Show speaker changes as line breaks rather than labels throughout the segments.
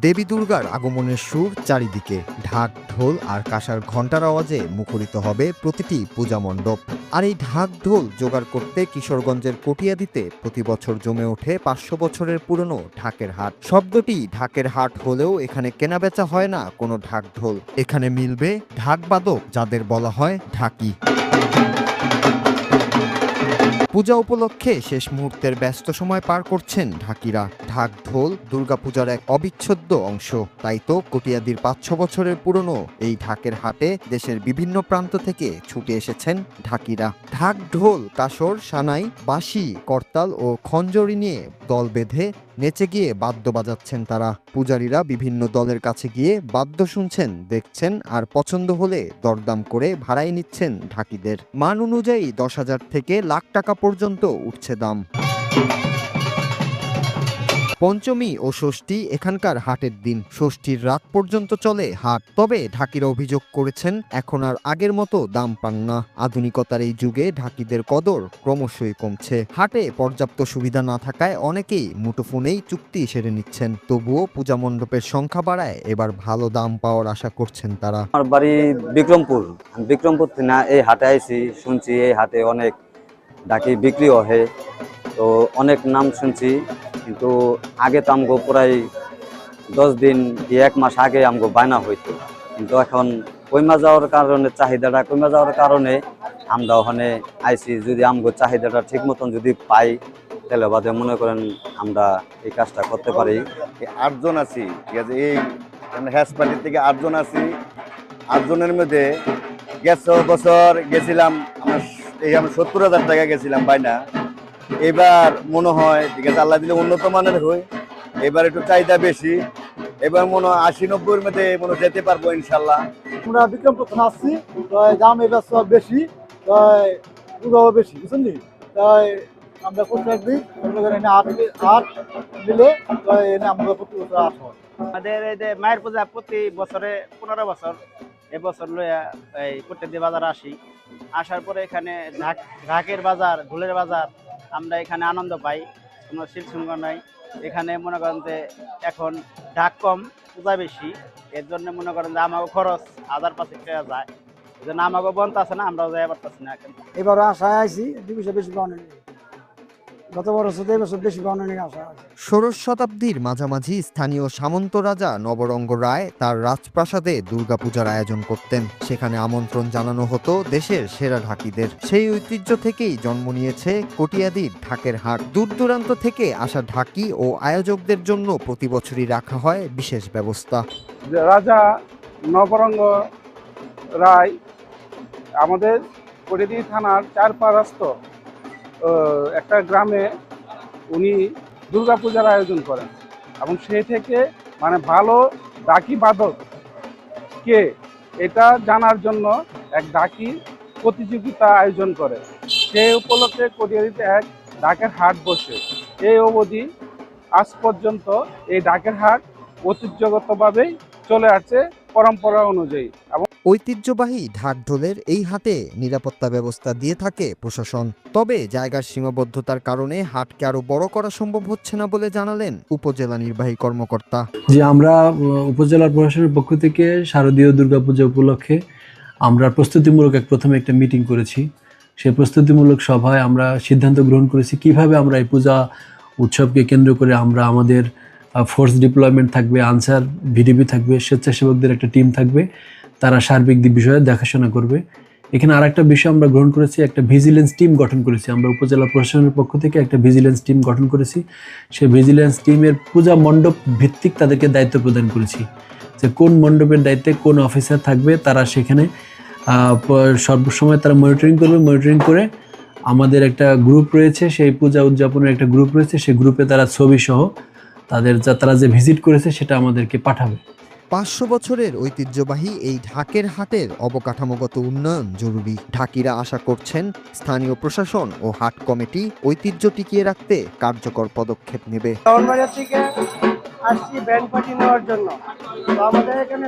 দেবী দুর্গার আগমনের সুর চারিদিকে, ঢাক ঢোল আর কাঁসার ঘণ্টার আওয়াজে মুখরিত হবে প্রতিটি পূজা মণ্ডপ। আর এই ঢাক ঢোল জোগাড় করতে কিশোরগঞ্জের কটিয়াদীতে প্রতি বছর জমে ওঠে ৫০০ বছরের পুরনো ঢাকের হাট। শব্দটি ঢাকের হাট হলেও এখানে কেনাবেচা হয় না কোনো ঢাক ঢোল। এখানে মিলবে ঢাকবাদক, যাদের বলা হয় ঢাকি। পূজা উপলক্ষে শেষ মুহূর্তের ব্যস্ত সময় পার করছেন ঢাকিরা। ঢাক ঢোল দুর্গাপূজার এক অবিচ্ছেদ্য অংশ। তাই তো কটিয়াদীর ৫০০ বছরের পুরনো এই ঢাকের হাটে দেশের বিভিন্ন প্রান্ত থেকে ছুটে এসেছেন ঢাকিরা। ঢাক ঢোল, কাসর, সানাই, বাঁশি, করতাল ও খঞ্জরি নিয়ে দল বেঁধে নেচে গিয়ে বাদ্য বাজাচ্ছেন তারা। পূজারীরা বিভিন্ন দলের কাছে গিয়ে বাদ্য শুনছেন, দেখছেন আর পছন্দ হলে দরদাম করে ভাড়ায় নিচ্ছেন ঢাকিদের। মান অনুযায়ী ১০,০০০ থেকে লাখ টাকা পর্যন্ত উঠছে দাম। পঞ্চমী ও ষষ্ঠী এখানকার হাটের দিন। ষষ্ঠীর রাত পর্যন্ত চলে হাট। তবে ঢাকিরা অভিযোগ করেছেন এখন আর আগের মতো দাম পান না। আধুনিকতার এই যুগে ঢাকিদের কদর ক্রমশই কমছে। হাটে পর্যাপ্ত সুবিধা না থাকায় অনেকেই মুঠোফোনেই চুক্তি সেরে নিচ্ছেন। তবুও পূজা মণ্ডপের সংখ্যা বাড়ায় এবার ভালো দাম পাওয়ার আশা করছেন তারা।
আমার বাড়ি বিক্রমপুর। বিক্রমপুর থেকে এই হাটে আইছি, শুনছি এই হাটে অনেক ঢাকি বিক্রিও হয়, তো অনেক নাম শুনছি। কিন্তু আগে তো আমগো প্রায় 10 দিন কি 1 মাস আগে আমগো বায়না হইতো, কিন্তু এখন কইমা যাওয়ার কারণে, চাহিদাটা কইমা যাওয়ার কারণে আমরা ওখানে আইছি। যদি আমগো চাহিদাটা ঠিক মতন যদি পাই তাহলে বাদে মনে করেন আমরা এই কাজটা করতে পারি।
8 জন আছি, ঠিক আছে। এই হ্যাস পার্টি থেকে 8 জন আছি। 8 জনের মধ্যে গেছ বছর গেছিলাম আমরা 70,000 টাকা গেছিলাম বাইনা। এবার মনে হয় ঠিক আছে, আল্লাহ দিলে উন্নত মানের হয়, এবার একটু চাহিদা বেশি। এবার মনে হয় 80-90-এর মধ্যে মনে যেতে পারবো ইনশাল্লাহ।
আমরা বিক্রমপুর থেকে আসছি, দাম এবার সব বেশি, পুরো বেশি, বুঝলেন। তাই আমরা করতে থাকবি আট মিলে আমরা প্রতি বছর 8 হয়।
আমাদের এই যে মায়ের পূজা প্রতি বছরে 15 বছর, এবছর লইয়া এই কটিয়াদী বাজার আসি। আসার পরে এখানে ঢাকের বাজার, ঢোলের বাজার, আমরা এখানে আনন্দ পাই, কোনো শিলসুঙ্গ নাই। এখানে মনে করেন যে এখন ঢাক কম, পূজা বেশি, এর জন্য মনে করেন যে আমাকে খরচ 1000-500 টাকা যায়। এই জন্য আমাকে বন্ধ আছে না, আমরাও যাই পারতেছি না।
এবার আশায় আইছি 2 পয়সা বেশি পাওয়া নেই, গত বছর এবছর বেশি পাওয়া নেই আশা আছে।
ষোড়শ শতাব্দীর মাঝামাঝি স্থানীয় সামন্ত রাজা নবরঙ্গ রায় তার রাজপ্রাসাদে দুর্গাপূজার আয়োজন করতেন। সেখানে আমন্ত্রণ জানানো হতো দেশের সেরা ঢাকিদের। সেই ঐতিহ্য থেকেই জন্ম নিয়েছে কটিয়াদীর ঢাকের হাট। দূর দূরান্ত থেকে আসা ঢাকি ও আয়োজকদের জন্য প্রতি বছরই রাখা হয় বিশেষ ব্যবস্থা।
রাজা নবরঙ্গ রায় আমাদের কটিয়াদী থানার 4 একটা গ্রামে উনি দুর্গাপূজার আয়োজন করেন, এবং সেই থেকে মানে ভালো ডাকি বাদক কে এটা জানার জন্য এক ডাকি প্রতিযোগিতা আয়োজন করে। সেই উপলক্ষে কটিয়াদীতে এক ডাকের হাট বসে। এই অবধি আজ পর্যন্ত এই ডাকের হাট ঐতিহ্যগতভাবেই চলে আসছে পরম্পরা অনুযায়ী। এবং
ঐতিহ্যবাহী ঢাক ঢোলের এই হাটে নিরাপত্তা ব্যবস্থা দিয়ে থাকে প্রশাসন। তবে জায়গার সীমাবদ্ধতার কারণে হাটকে আরো বড় করা সম্ভব হচ্ছে না বলে জানালেন উপজেলা নির্বাহী কর্মকর্তা।
যে আমরা উপজেলার প্রশাসনের পক্ষ থেকে শারদীয় দুর্গাপূজা উপলক্ষে আমরা প্রস্তুতিমূলক প্রথমে একটা মিটিং করেছি। সেই প্রস্তুতিমূলক সভায় আমরা সিদ্ধান্ত গ্রহণ করেছি কিভাবে আমরা এই পূজা উৎসবকে কেন্দ্র করে আমরা আমাদের ফোর্স ডিপ্লয়মেন্ট থাকবে, আনসার ভিডিপি থাকবে, স্বেচ্ছাসেবকদের একটা টিম থাকবে, তারা সার্বিক বিষয়ে দেখাশোনা করবে। এখানে আর একটা বিষয় আমরা গ্রহণ করেছি, একটা ভিজিলেন্স টিম গঠন করেছি। আমরা উপজেলা প্রশাসনের পক্ষ থেকে একটা ভিজিলেন্স টিম গঠন করেছি। সেই ভিজিলেন্স টিমের পূজা মণ্ডপ ভিত্তিক তাদেরকে দায়িত্ব প্রদান করেছি যে কোন মণ্ডপের দায়িত্বে কোন অফিসার থাকবে। তারা সেখানে সর্বসময় তারা মনিটরিং করবে। মনিটরিং করে আমাদের একটা গ্রুপ রয়েছে, সেই পূজা উদযাপনের একটা গ্রুপ রয়েছে, সেই গ্রুপে তারা ছবি সহ তারা যে ভিজিট করেছে সেটা আমাদেরকে পাঠাবে।
৫০০ বছরের ঐতিহ্যবাহী এই ঢাকের হাটের অবকাঠামোগত উন্নয়ন জরুরি। ঢাকিরা আশা করছেন স্থানীয় প্রশাসন ও হাট কমিটি ঐতিহ্য টিকিয়ে রাখতে কার্যকর পদক্ষেপ নেবে।
থেকে আসছি ব্যান্ড পার্টি নেওয়ার জন্য, তো আমাদের এখানে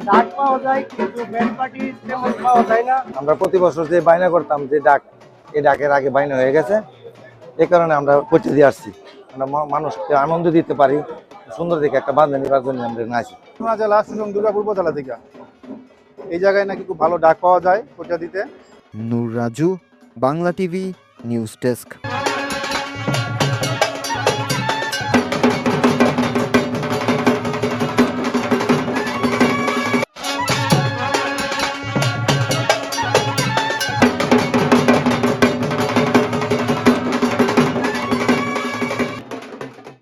ঢাক পাওয়া যায় কিন্তু ব্যান্ড পার্টি তেমন পাওয়া যায় না।
আমরা প্রতি বছর যে বায়না করতাম যে ডাক, এই ডাকের আগে বায়না হয়ে গেছে। এই কারণে আমরা করতে দিয়ে আসছি, আমরা মানুষকে আনন্দ দিতে পারি, সুন্দর দেখে একটা বান্ধা নিবার জন্য আমরা এখানে আসি।
খুলনা জেলা সুজং দুর্গাপুর উপজেলা থেকে এই জায়গায় নাকি খুব ভালো ডাক পাওয়া যায় কোটিয়াদিতে।
Nur Raju, Bangla TV, news desk.